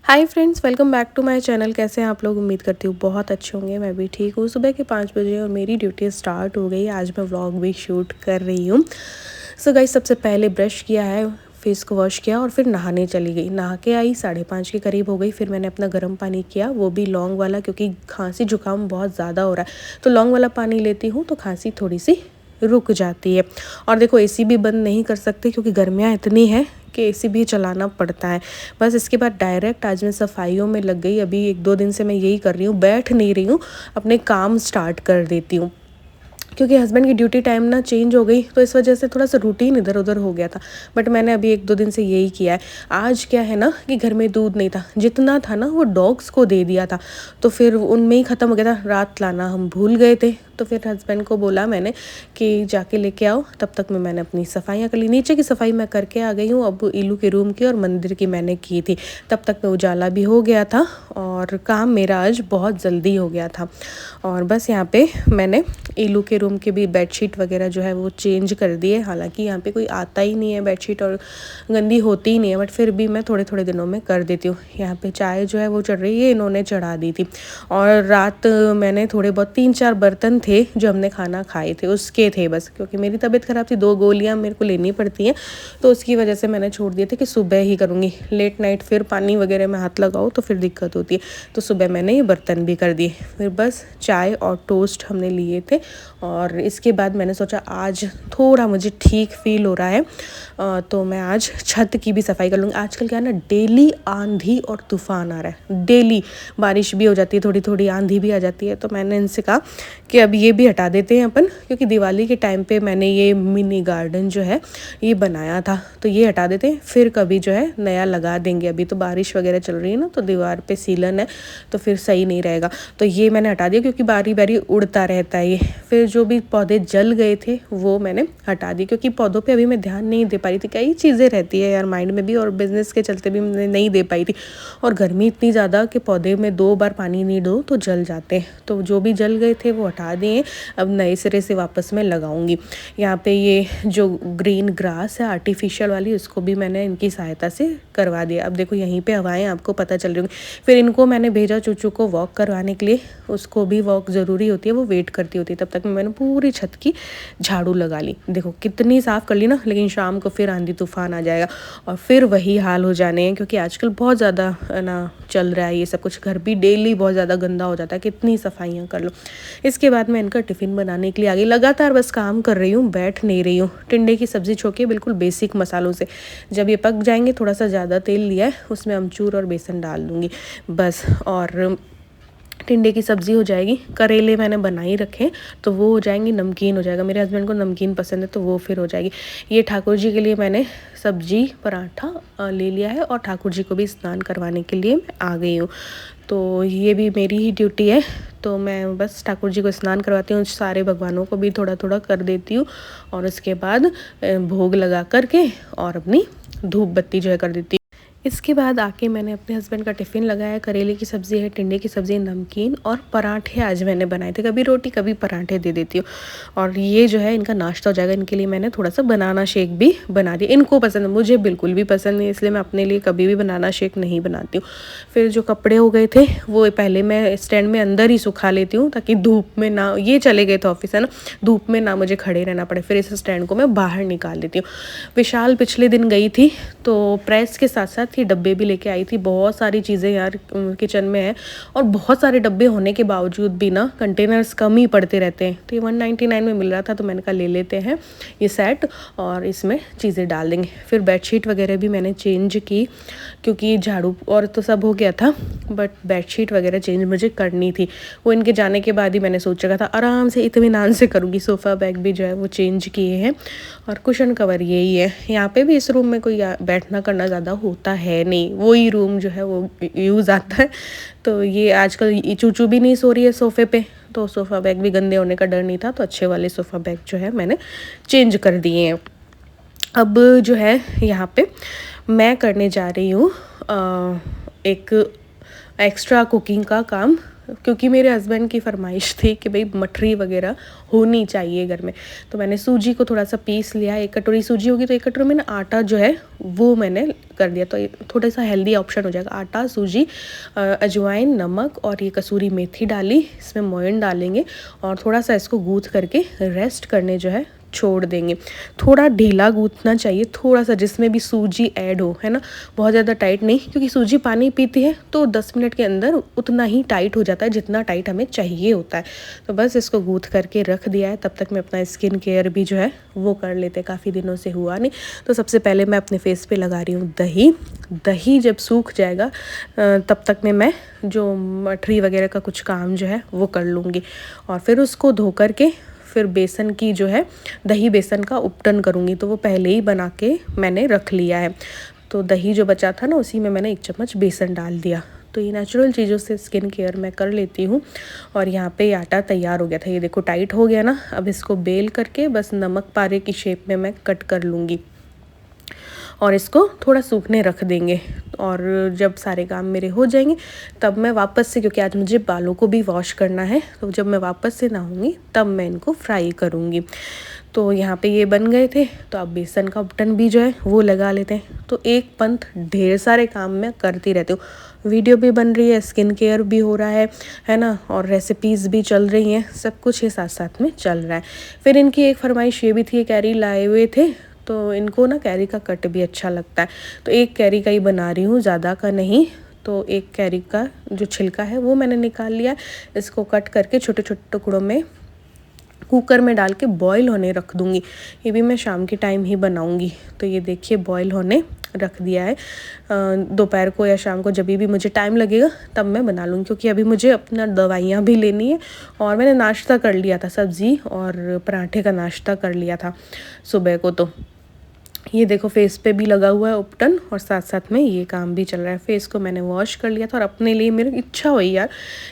Hi friends, welcome back to my channel. कैसे हैं आप लोग? उम्मीद करती हूँ बहुत अच्छे होंगे। मैं भी ठीक हूँ। सुबह के 5 बजे और मेरी ड्यूटी स्टार्ट हो गई। आज मैं व्लॉग भी शूट कर रही हूँ। सो गाइस, सबसे पहले ब्रश किया है, फेस को वॉश किया और फिर नहाने चली गई। नहा के आई 5:30 के करीब हो गई। फिर मैंने अपना गर्म पानी किया, वो भी लौंग वाला, क्योंकि खांसी जुकाम बहुत ज़्यादा हो रहा है। तो लौंग वाला पानी लेती हूँ तो खांसी थोड़ी सी रुक जाती है। और देखो, एसी भी बंद नहीं कर सकते क्योंकि गर्मियाँ इतनी हैं कि एसी भी चलाना पड़ता है। बस इसके बाद डायरेक्ट आज मैं सफाइयों में लग गई। अभी 1-2 दिन से मैं यही कर रही हूँ, बैठ नहीं रही हूँ, अपने काम स्टार्ट कर देती हूँ। क्योंकि हस्बैंड की ड्यूटी टाइम ना चेंज हो गई, तो इस वजह से थोड़ा सा रूटीन इधर उधर हो गया था। बट मैंने अभी 1-2 दिन से यही किया है। आज क्या है ना कि घर में दूध नहीं था, जितना था ना वो डॉग्स को दे दिया था, तो फिर उनमें ही ख़त्म हो गया था। रात लाना हम भूल गए थे, तो फिर हस्बैंड को बोला मैंने कि जाके लेके आओ। तब तक मैंने अपनी सफाइयाँ कर ली। नीचे की सफाई मैं करके आ गई हूँ। अब इलू के रूम की और मंदिर की मैंने की थी। तब तक में उजाला भी हो गया था और काम मेरा आज बहुत जल्दी हो गया था। और बस यहाँ पे मैंने इलू के रूम की भी बेडशीट वगैरह जो है वो चेंज कर दिए। हालांकि यहाँ पे कोई आता ही नहीं है बेडशीट और गंदी होती ही नहीं है, बट फिर भी मैं थोड़े थोड़े दिनों में कर देती हूँ। यहाँ पे चाय जो है वो चढ़ रही है, इन्होंने चढ़ा दी थी। और रात मैंने थोड़े बहुत 3-4 बर्तन थे जो हमने खाना खाए थे, उसके थे बस, क्योंकि मेरी तबीयत ख़राब थी। 2 गोलियाँ मेरे को लेनी पड़ती हैं, तो उसकी वजह से मैंने छोड़ दिए थे कि सुबह ही करूँगी। लेट नाइट फिर पानी वगैरह में हाथ लगाओ तो फिर दिक्कत होती है। तो सुबह मैंने ये बर्तन भी कर दिए। फिर बस चाय और टोस्ट हमने लिए थे। और इसके बाद मैंने सोचा आज थोड़ा मुझे ठीक फील हो रहा है, तो मैं आज छत की भी सफाई कर लूँगी। आजकल क्या है ना, डेली आंधी और तूफान आ रहा है। डेली बारिश भी हो जाती है, थोड़ी थोड़ी आंधी भी आ जाती है। तो मैंने इनसे कहा कि अब ये भी हटा देते हैं अपन, क्योंकि दिवाली के टाइम पे मैंने ये मिनी गार्डन जो है ये बनाया था, तो ये हटा देते हैं। फिर कभी जो है नया लगा देंगे। अभी तो बारिश वगैरह चल रही है ना, तो दीवार पे सीलन है, तो फिर सही नहीं रहेगा। तो ये मैंने हटा दिया, क्योंकि बारी बारी उड़ता रहता है ये। फिर जो भी पौधे जल गए थे वो मैंने हटा दिए, क्योंकि पौधों पे अभी मैं ध्यान नहीं दे पा रही थी। कई चीज़ें रहती है यार माइंड में भी, और बिजनेस के चलते भी मैं नहीं दे पाई थी। और गर्मी इतनी ज़्यादा कि पौधे में 2 बार पानी नहीं दो तो जल जाते हैं। तो जो भी जल गए थे वो हटा दिए। अब नए सिरे से वापस मैं लगाऊंगी। यहाँ पे ये जो ग्रीन ग्रास है आर्टिफिशियल वाली, उसको भी मैंने इनकी सहायता से करवा दिया। अब देखो यहीं पे हवाएं आपको पता चल रही होंगी। फिर इनको मैंने भेजा चूचू को वॉक करवाने के लिए। उसको भी वॉक ज़रूरी होती है, वो वेट करती होती है। तब तक मैंने पूरी छत की झाड़ू लगा ली। देखो कितनी साफ़ कर ली ना, लेकिन शाम को फिर आंधी तूफान आ जाएगा और फिर वही हाल हो जाने हैं, क्योंकि आजकल बहुत ज़्यादा ना चल रहा है ये सब कुछ। घर भी डेली बहुत ज़्यादा गंदा हो जाता है, कितनी सफाइयाँ कर लो। इसके बाद मैं इनका टिफ़िन बनाने के लिए आ गई। लगातार बस काम कर रही हूँ, बैठ नहीं रही हूँ। टिंडे की सब्ज़ी छोके बिल्कुल बेसिक मसालों से। जब ये पक जाएंगे, थोड़ा सा ज़्यादा तेल लिया है, उसमें अमचूर और बेसन डाल दूँगी बस। और टिंडे की सब्ज़ी हो जाएगी। करेले मैंने बना ही रखे, तो वो हो जाएंगी। नमकीन हो जाएगा, मेरे हस्बैंड को नमकीन पसंद है, तो वो फिर हो जाएगी। ये ठाकुर जी के लिए मैंने सब्जी पराठा ले लिया है, और ठाकुर जी को भी स्नान करवाने के लिए मैं आ गई हूँ। तो ये भी मेरी ही ड्यूटी है। तो मैं बस ठाकुर जी को स्नान करवाती हूँ, सारे भगवानों को भी थोड़ा थोड़ा कर देती हूँ, और उसके बाद भोग लगा करके और अपनी धूप बत्ती जो है कर देती हूँ। इसके बाद आके मैंने अपने हस्बैंड का टिफ़िन लगाया। करेले की सब्ज़ी है, टिंडे की सब्ज़ी, नमकीन और पराठे आज मैंने बनाए थे। कभी रोटी कभी पराठे दे देती हूँ, और ये जो है इनका नाश्ता हो जाएगा। इनके लिए मैंने थोड़ा सा बनाना शेक भी बना दिया। इनको पसंद है, मुझे बिल्कुल भी पसंद नहीं, इसलिए मैं अपने लिए कभी भी बनाना शेक नहीं बनाती हूँ। फिर जो कपड़े हो गए थे वो पहले मैं स्टैंड में अंदर ही सुखा लेती हूँ, ताकि धूप में ना, ये चले गए थे ऑफिस है ना, धूप में ना मुझे खड़े रहना पड़े। फिर इस स्टैंड को मैं बाहर निकाल देती हूँ। विशाल पिछले दिन गई थी, तो प्रेस के साथ साथ ये डब्बे भी लेके आई थी। बहुत सारी चीज़ें यार किचन में है, और बहुत सारे डब्बे होने के बावजूद भी ना कंटेनर्स कम ही पड़ते रहते हैं। तो ये 199 में मिल रहा था, तो मैंने कहा ले लेते हैं ये सेट, और इसमें चीज़ें डाल देंगे। फिर बेडशीट वगैरह भी मैंने चेंज की, क्योंकि झाड़ू और तो सब हो गया था, बट बेडशीट वगैरह चेंज मुझे करनी थी। वो इनके जाने के बाद ही मैंने सोच रखा था, आराम से इत्मीनान से करूँगी। सोफ़ा बैग भी जो है वो चेंज किए हैं, और कुशन कवर यही है। यहाँ पे भी इस रूम में कोई बैठना करना ज़्यादा होता है नहीं, वही रूम जो है वो यूज़ आता है। तो ये आजकल चूचू भी नहीं सो रही है सोफ़े पे, तो सोफ़ा बैग भी गंदे होने का डर नहीं था, तो अच्छे वाले सोफ़ा बैग जो है मैंने चेंज कर दिए हैं। अब जो है यहाँ पे मैं करने जा रही हूँ एक एक्स्ट्रा कुकिंग का काम। क्योंकि मेरे हस्बैंड की फरमाइश थी कि भाई मठरी वगैरह होनी चाहिए घर में। तो मैंने सूजी को थोड़ा सा पीस लिया, 1 कटोरी सूजी होगी तो 1 कटोरी मैंने आटा जो है वो मैंने कर दिया। तो ये थोड़ा सा हेल्दी ऑप्शन हो जाएगा। आटा, सूजी, अजवाइन, नमक और ये कसूरी मेथी डाली, इसमें मोयन डालेंगे और थोड़ा सा इसको गूँथ करके रेस्ट करने जो है छोड़ देंगे। थोड़ा ढीला गूँथना चाहिए, थोड़ा सा जिसमें भी सूजी ऐड हो, है ना, बहुत ज़्यादा टाइट नहीं, क्योंकि सूजी पानी पीती है तो 10 मिनट के अंदर उतना ही टाइट हो जाता है जितना टाइट हमें चाहिए होता है। तो बस इसको गूँथ करके रख दिया है। तब तक मैं अपना स्किन केयर भी जो है वो कर लेते, काफ़ी दिनों से हुआ नहीं। तो सबसे पहले मैं अपने फेस पे लगा रही हूँ दही। दही जब सूख जाएगा तब तक में मैं जो मठरी वगैरह का कुछ काम जो है वो कर लूँगी और फिर उसको धो करके फिर बेसन की जो है दही बेसन का उपटन करूँगी। तो वो पहले ही बना के मैंने रख लिया है। तो दही जो बचा था ना उसी में मैंने 1 चम्मच बेसन डाल दिया। तो ये नेचुरल चीज़ों से स्किन केयर मैं कर लेती हूँ। और यहाँ पे आटा तैयार हो गया था, ये देखो टाइट हो गया ना। अब इसको बेल करके बस नमक पारे की शेप में मैं कट कर लूँगी और इसको थोड़ा सूखने रख देंगे। और जब सारे काम मेरे हो जाएंगे तब मैं वापस से, क्योंकि आज मुझे बालों को भी वॉश करना है, तो जब मैं वापस से नहाऊंगी तब मैं इनको फ्राई करूँगी। तो यहाँ पे ये बन गए थे, तो अब बेसन का बटन भी जो है वो लगा लेते हैं। तो एक पंथ ढेर सारे काम मैं करती रहती हूँ। वीडियो भी बन रही है, स्किन केयर भी हो रहा है ना, और रेसिपीज़ भी चल रही हैं, सब कुछ ये साथ साथ में चल रहा है। फिर इनकी एक फरमाइश ये भी थी, कैरी लाए हुए थे तो इनको ना कैरी का कट भी अच्छा लगता है। तो 1 कैरी का ही बना रही हूँ, ज़्यादा का नहीं। तो 1 कैरी का जो छिलका है वो मैंने निकाल लिया। इसको कट करके छोटे छोटे टुकड़ों में कुकर में डाल के बॉईल होने रख दूँगी। ये भी मैं शाम के टाइम ही बनाऊँगी। तो ये देखिए बॉईल होने रख दिया है। दोपहर को या शाम को जब भी मुझे टाइम लगेगा तब मैं बना लूँगी, क्योंकि अभी मुझे अपना दवाइयाँ भी लेनी है। और मैंने नाश्ता कर लिया था, सब्ज़ी और पराठे का नाश्ता कर लिया था सुबह को। तो ये देखो फेस पे भी लगा हुआ है उपटन और साथ साथ में ये काम भी चल रहा है। फेस को मैंने वॉश कर लिया था और अपने लिए मेरी इच्छा हुई यार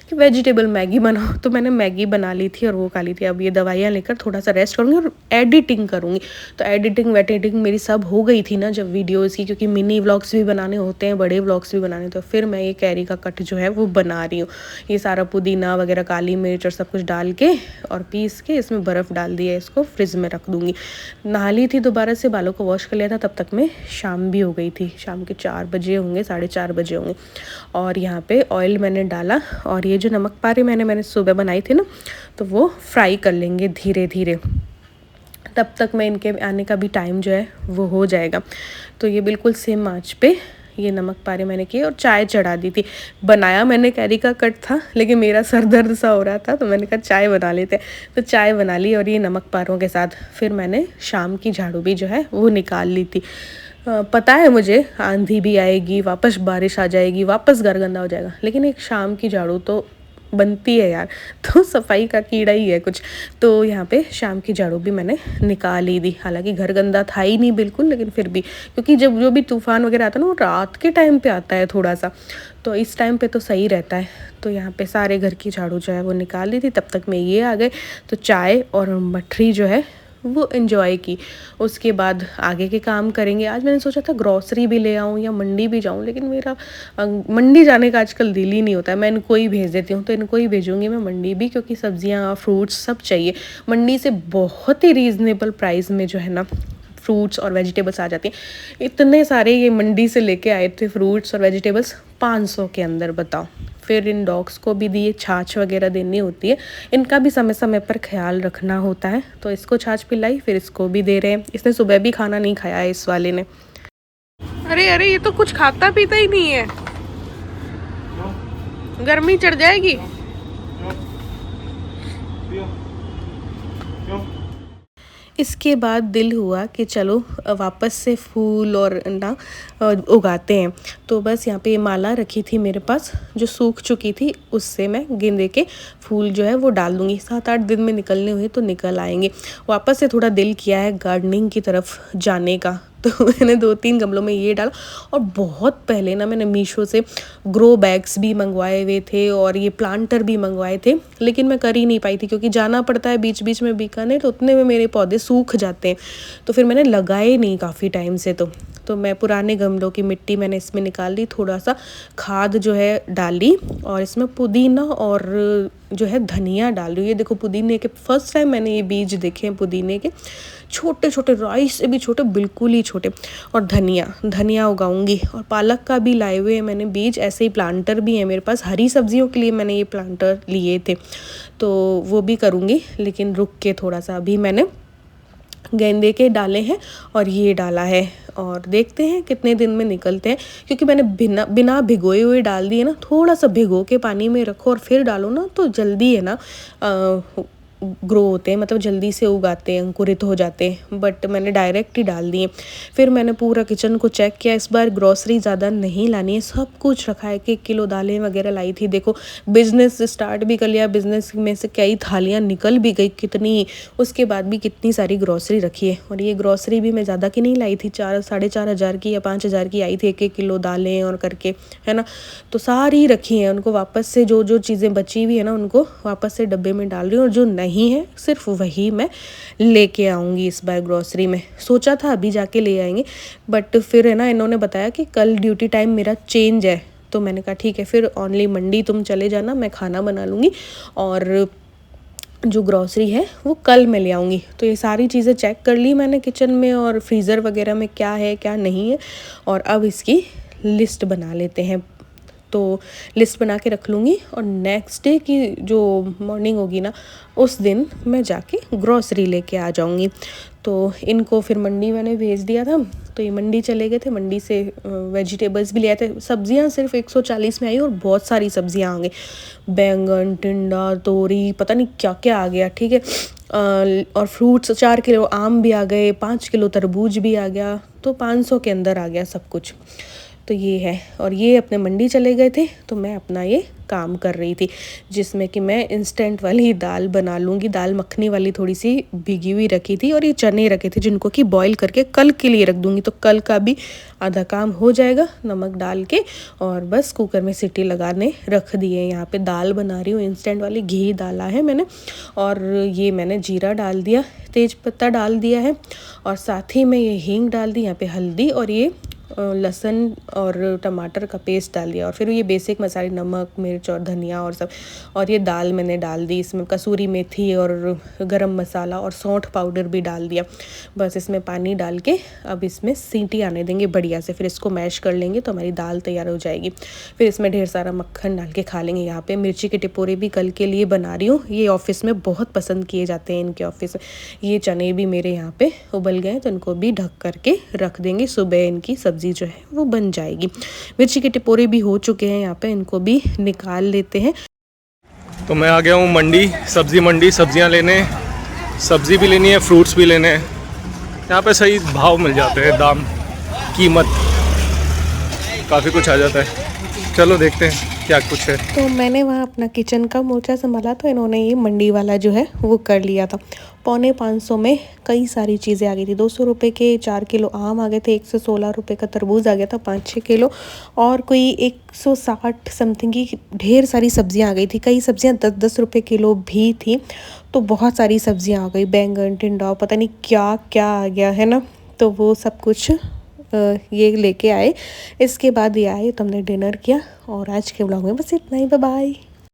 कि वेजिटेबल मैगी बनाओ, तो मैंने मैगी बना ली थी और वो खा ली थी। अब ये दवाइयाँ लेकर थोड़ा सा रेस्ट करूँगी और एडिटिंग करूँगी। तो एडिटिंग वेडिटिंग मेरी सब हो गई थी ना जब वीडियोज़ की, क्योंकि मिनी व्लॉग्स भी बनाने होते हैं, बड़े व्लॉग्स भी बनाने। तो फिर मैं ये कैरी का कट जो है वो बना रही हूँ। ये सारा पुदीना वगैरह, काली मिर्च और सब कुछ डाल के और पीस के इसमें बर्फ़ डाल दिया, इसको फ्रिज में रख दूँगी। नहा ली थी दोबारा से, बालों को वॉश कर लिया था, तब तक में शाम भी हो गई थी। शाम के 4 बजे होंगे, 4:30 बजे होंगे। और यहाँ पे ऑयल मैंने डाला और ये जो नमक पारे मैंने सुबह बनाई थी ना, तो वो फ्राई कर लेंगे धीरे धीरे। तब तक मैं इनके आने का भी टाइम जो है वो हो जाएगा। तो ये बिल्कुल सेम आंच पे ये नमक पारे मैंने किए और चाय चढ़ा दी थी। बनाया मैंने कैरी का कट था, लेकिन मेरा सर दर्द सा हो रहा था तो मैंने कहा चाय बना लेते हैं। तो चाय बना ली और ये नमक पारों के साथ फिर मैंने शाम की झाड़ू भी जो है वो निकाल ली थी। पता है मुझे आंधी भी आएगी, वापस बारिश आ जाएगी, वापस घर गंदा हो जाएगा, लेकिन एक शाम की झाड़ू तो बनती है यार। तो सफाई का कीड़ा ही है कुछ। तो यहाँ पे शाम की झाड़ू भी मैंने निकाल ही दी। हालांकि घर गंदा था ही नहीं बिल्कुल, लेकिन फिर भी, क्योंकि जब जो भी तूफ़ान वगैरह आता है ना वो रात के टाइम पे आता है थोड़ा सा, तो इस टाइम पे तो सही रहता है। तो यहाँ पे सारे घर की झाड़ू जो है वो निकाल दी थी। तब तक में ये आ गए, तो चाय और मठरी जो है वो एंजॉय की। उसके बाद आगे के काम करेंगे। आज मैंने सोचा था ग्रॉसरी भी ले आऊँ या मंडी भी जाऊँ, लेकिन मेरा मंडी जाने का आजकल दिल ही नहीं होता है। मैं इनको ही भेज देती हूँ, तो इनको ही भेजूँगी मैं मंडी भी, क्योंकि सब्जियाँ फ्रूट्स सब चाहिए। मंडी से बहुत ही रीज़नेबल प्राइस में जो है ना फ्रूट्स और वेजिटेबल्स आ जाती हैं। इतने सारे ये मंडी से लेके आए थे फ्रूट्स और वेजिटेबल्स 500 के अंदर, बताओ। फिर इन डॉग्स को भी दिए, छाछ वगैरह देनी होती है, इनका भी समय समय पर ख्याल रखना होता है। तो इसको छाछ पिलाई, फिर इसको भी दे रहे हैं। इसने सुबह भी खाना नहीं खाया है इस वाले ने। अरे अरे ये तो कुछ खाता पीता ही नहीं है, गर्मी चढ़ जाएगी। इसके बाद दिल हुआ कि चलो वापस से फूल और ना उगाते हैं। तो बस यहाँ पे माला रखी थी मेरे पास जो सूख चुकी थी, उससे मैं गेंदे के फूल जो है वो डाल दूँगी। 7-8 दिन में निकलने हुए तो निकल आएंगे। वापस से थोड़ा दिल किया है गार्डनिंग की तरफ जाने का, तो मैंने 2-3 गमलों में ये डाला। और बहुत पहले ना मैंने मीशो से ग्रो बैग्स भी मंगवाए हुए थे और ये प्लांटर भी मंगवाए थे, लेकिन मैं कर ही नहीं पाई थी, क्योंकि जाना पड़ता है बीच बीच में बीकानेर, तो उतने में मेरे पौधे सूख जाते हैं। तो फिर मैंने लगाए नहीं काफ़ी टाइम से। तो तो मैं पुराने गमलों की मिट्टी मैंने इसमें निकाल दी, थोड़ा सा खाद जो है डाल ली और इसमें पुदीना और जो है धनिया डाल रही हूँ। ये देखो पुदीने के फर्स्ट टाइम मैंने ये बीज देखे हैं पुदीने के, छोटे छोटे, राइस से भी छोटे, बिल्कुल ही छोटे। और धनिया उगाऊंगी और पालक का भी लाए हुए हैं मैंने बीज, ऐसे ही प्लांटर भी है मेरे पास। हरी सब्जियों के लिए मैंने ये प्लांटर लिए थे तो वो भी करूँगी, लेकिन रुक के थोड़ा सा। अभी मैंने गेंदे के डाले हैं और ये डाला है और देखते हैं कितने दिन में निकलते हैं, क्योंकि मैंने बिना भिगोए हुए डाल दिए ना। थोड़ा सा भिगो के पानी में रखो और फिर डालो ना तो जल्दी है ना ग्रो होते हैं, मतलब जल्दी से उगाते हैं, अंकुरित हो जाते हैं। बट मैंने डायरेक्ट ही डाल दिए। फिर मैंने पूरा किचन को चेक किया, इस बार ग्रॉसरी ज़्यादा नहीं लानी है, सब कुछ रखा है। 1 किलो दालें वगैरह लाई थी। देखो बिज़नेस स्टार्ट भी कर लिया, बिज़नेस में से कई थालियाँ निकल भी गई कितनी, उसके बाद भी कितनी सारी ग्रॉसरी रखी है। और ये ग्रॉसरी भी मैं ज़्यादा की नहीं लाई थी, 4-4.5 हज़ार की या 5 हज़ार की आई थी 1-1 किलो दालें और करके, है ना। तो सारी रखी हैं, उनको वापस से जो जो चीज़ें बची हुई है ना उनको वापस से डब्बे में डाल रही हूँ, और जो नहीं है सिर्फ वही मैं लेके आऊँगी इस बार ग्रॉसरी में। सोचा था अभी जाके ले आएंगे, बट फिर है ना इन्होंने बताया कि कल ड्यूटी टाइम मेरा चेंज है, तो मैंने कहा ठीक है, फिर ओनली मंडी तुम चले जाना, मैं खाना बना लूँगी और जो ग्रॉसरी है वो कल मैं ले आऊँगी। तो ये सारी चीज़ें चेक कर ली मैंने किचन में और फ्रीज़र वगैरह में क्या है क्या नहीं है, और अब इसकी लिस्ट बना लेते हैं। तो लिस्ट बना के रख लूँगी और नेक्स्ट डे की जो मॉर्निंग होगी ना उस दिन मैं जाके ग्रॉसरी लेके आ जाऊँगी। तो इनको फिर मंडी मैंने भेज दिया था, तो ये मंडी चले गए थे। मंडी से वेजिटेबल्स भी ले आए थे। सब्जियां सिर्फ 140 में आई और बहुत सारी सब्जियां आ गई, बैंगन, टिंडा, तोरी, पता नहीं क्या क्या आ गया, ठीक है। और फ्रूट्स 4 किलो आम भी आ गए, 5 किलो तरबूज भी आ गया, तो 500 के अंदर आ गया सब कुछ। तो ये है, और ये अपने मंडी चले गए थे, तो मैं अपना ये काम कर रही थी, जिसमें कि मैं इंस्टेंट वाली दाल बना लूँगी। दाल मखनी वाली थोड़ी सी भिगी हुई रखी थी, और ये चने रखे थे जिनको कि बॉईल करके कल के लिए रख दूँगी, तो कल का भी आधा काम हो जाएगा। नमक डाल के और बस कुकर में सीटी लगाने रख दिए। यहाँ पे दाल बना रही हूँ इंस्टेंट वाली, घी डाला है मैंने, और ये मैंने जीरा डाल दिया, तेज पत्ता डाल दिया है, और साथ ही में ये हींग डाल दी, यहाँ पे हल्दी और ये लहसुन और टमाटर का पेस्ट डाल दिया, और फिर ये बेसिक मसाले नमक, मिर्च और धनिया और सब, और ये दाल मैंने डाल दी। इसमें कसूरी मेथी और गरम मसाला और सौंठ पाउडर भी डाल दिया। बस इसमें पानी डाल के अब इसमें सीटी आने देंगे बढ़िया से, फिर इसको मैश कर लेंगे तो हमारी दाल तैयार हो जाएगी। फिर इसमें ढेर सारा मक्खन डाल के खा लेंगे। यहाँ पे मिर्ची के टिपोरे भी कल के लिए बना रही हूँ, ये ऑफिस में बहुत पसंद किए जाते हैं इनके ऑफिस में। ये चने भी मेरे यहाँ पे उबल गए, तो इनको भी ढक करके रख देंगे, सुबह इनकी सब्जी जो है वो बन जाएगी। मिर्ची के टिपोरे भी हो चुके हैं यहाँ पे, इनको भी निकाल लेते हैं। तो मैं आ गया हूँ मंडी, सब्जी मंडी, सब्जियाँ लेने, सब्जी भी लेनी है, फ्रूट्स भी लेने हैं। यहाँ पे सही भाव मिल जाते हैं, दाम कीमत काफ़ी कुछ आ जाता है। चलो देखते हैं क्या कुछ है। तो मैंने वहाँ अपना किचन का मोर्चा संभाला, तो इन्होंने ये मंडी वाला जो है वो कर लिया था। 450 में कई सारी चीज़ें आ गई थी। 200 रुपये के 4 किलो आम आ गए थे, 116 रुपये का तरबूज आ गया था 5-6 किलो, और कोई 160 समथिंग की ढेर सारी सब्जियां आ गई थी। कई सब्जियां 10-10 रुपये किलो भी थी, तो बहुत सारी सब्जियां आ गई। बैंगन, टिंडा, पता नहीं क्या क्या आ गया है ना, तो वो सब कुछ ये लेके आए। इसके बाद ये आए तो हमने डिनर किया, और आज के ब्लॉग में बस इतना ही। Bye bye.